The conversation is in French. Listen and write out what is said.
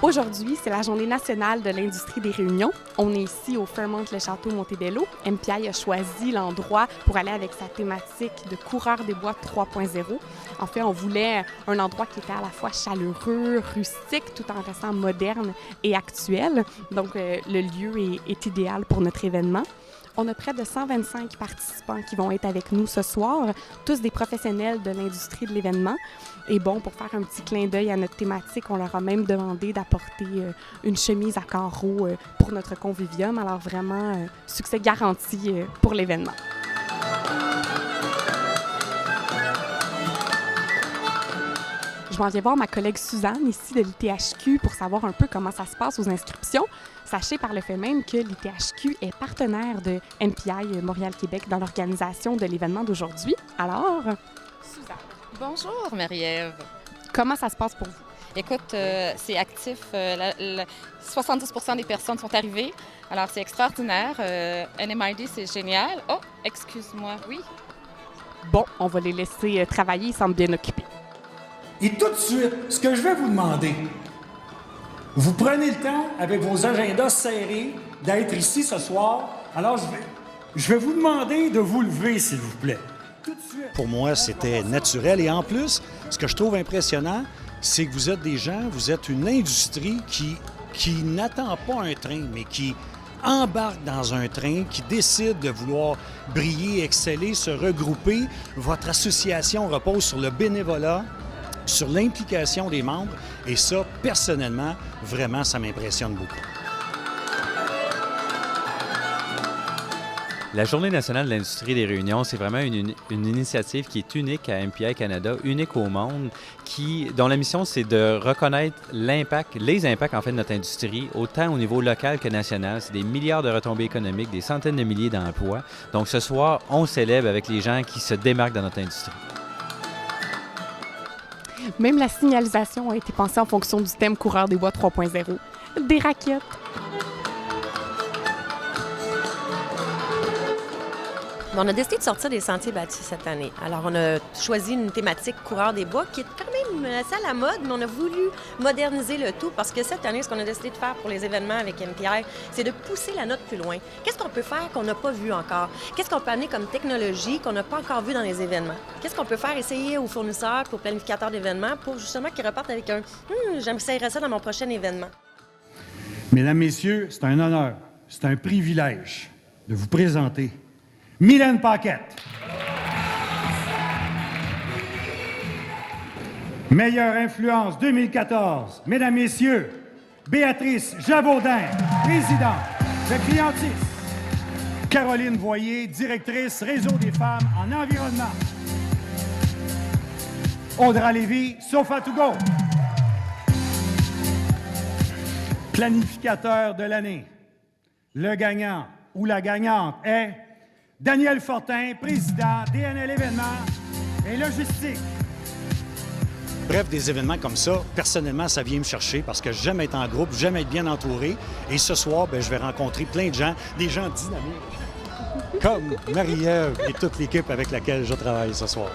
Aujourd'hui, c'est la Journée nationale de l'industrie des réunions. On est ici au Fairmont-le-Château-Montebello. MPI a choisi l'endroit pour aller avec sa thématique de coureur des bois 3.0. En fait, on voulait un endroit qui était à la fois chaleureux, rustique, tout en restant moderne et actuel. Donc, le lieu est idéal pour notre événement. On a près de 125 participants qui vont être avec nous ce soir, tous des professionnels de l'industrie de l'événement. Et bon, pour faire un petit clin d'œil à notre thématique, on leur a même demandé d'apporter une chemise à carreaux pour notre convivium. Alors vraiment, succès garanti pour l'événement. Je m'en viens voir ma collègue Suzanne, ici de l'ITHQ, pour savoir un peu comment ça se passe aux inscriptions. Sachez par le fait même que l'ITHQ est partenaire de MPI Montréal-Québec dans l'organisation de l'événement d'aujourd'hui. Alors, Suzanne. Bonjour, Marie-Ève. Comment ça se passe pour vous? Écoute, c'est actif. 70% des personnes sont arrivées. Alors, c'est extraordinaire. NMID, c'est génial. Oh, excuse-moi, oui. Bon, on va les laisser travailler, ils semblent bien occupés. Et tout de suite, ce que je vais vous demander, vous prenez le temps, avec vos agendas serrés, d'être ici ce soir. Alors, je vais vous demander de vous lever, s'il vous plaît. Tout de suite. Pour moi, c'était naturel. Et en plus, ce que je trouve impressionnant, c'est que vous êtes des gens, vous êtes une industrie qui n'attend pas un train, mais qui embarque dans un train, qui décide de vouloir briller, exceller, se regrouper. Votre association repose sur le bénévolat, sur l'implication des membres. Et ça, personnellement, vraiment, ça m'impressionne beaucoup. La Journée nationale de l'industrie des réunions, c'est vraiment une initiative qui est unique à MPI Canada, unique au monde, dont la mission, c'est de reconnaître les impacts en fait de notre industrie, autant au niveau local que national. C'est des milliards de retombées économiques, des centaines de milliers d'emplois. Donc ce soir, on célèbre avec les gens qui se démarquent dans notre industrie. Même la signalisation a été pensée en fonction du thème coureur des bois 3.0. Des raquettes. On a décidé de sortir des sentiers bâtis cette année. Alors, on a choisi une thématique coureur des bois qui est quand même assez à la mode, mais on a voulu moderniser le tout parce que cette année, ce qu'on a décidé de faire pour les événements avec MPI, c'est de pousser la note plus loin. Qu'est-ce qu'on peut faire qu'on n'a pas vu encore? Qu'est-ce qu'on peut amener comme technologie qu'on n'a pas encore vu dans les événements? Qu'est-ce qu'on peut faire essayer aux fournisseurs, aux planificateurs d'événements pour justement qu'ils repartent avec un « j'essaierai ça dans mon prochain événement ». Mesdames, Messieurs, c'est un honneur, c'est un privilège de vous présenter Mylène Paquette. Meilleure influence 2014. Mesdames, Messieurs, Béatrice Javaudin, présidente de Clientis. Caroline Voyer, directrice Réseau des femmes en environnement. Audra Lévy, Sofa to go. Planificateur de l'année. Le gagnant ou la gagnante est Daniel Fortin, président DNL Événements et Logistique. Bref, des événements comme ça, personnellement, ça vient me chercher parce que j'aime être en groupe, j'aime être bien entouré. Et ce soir, je vais rencontrer plein de gens, des gens dynamiques, comme Marie-Ève et toute l'équipe avec laquelle je travaille ce soir.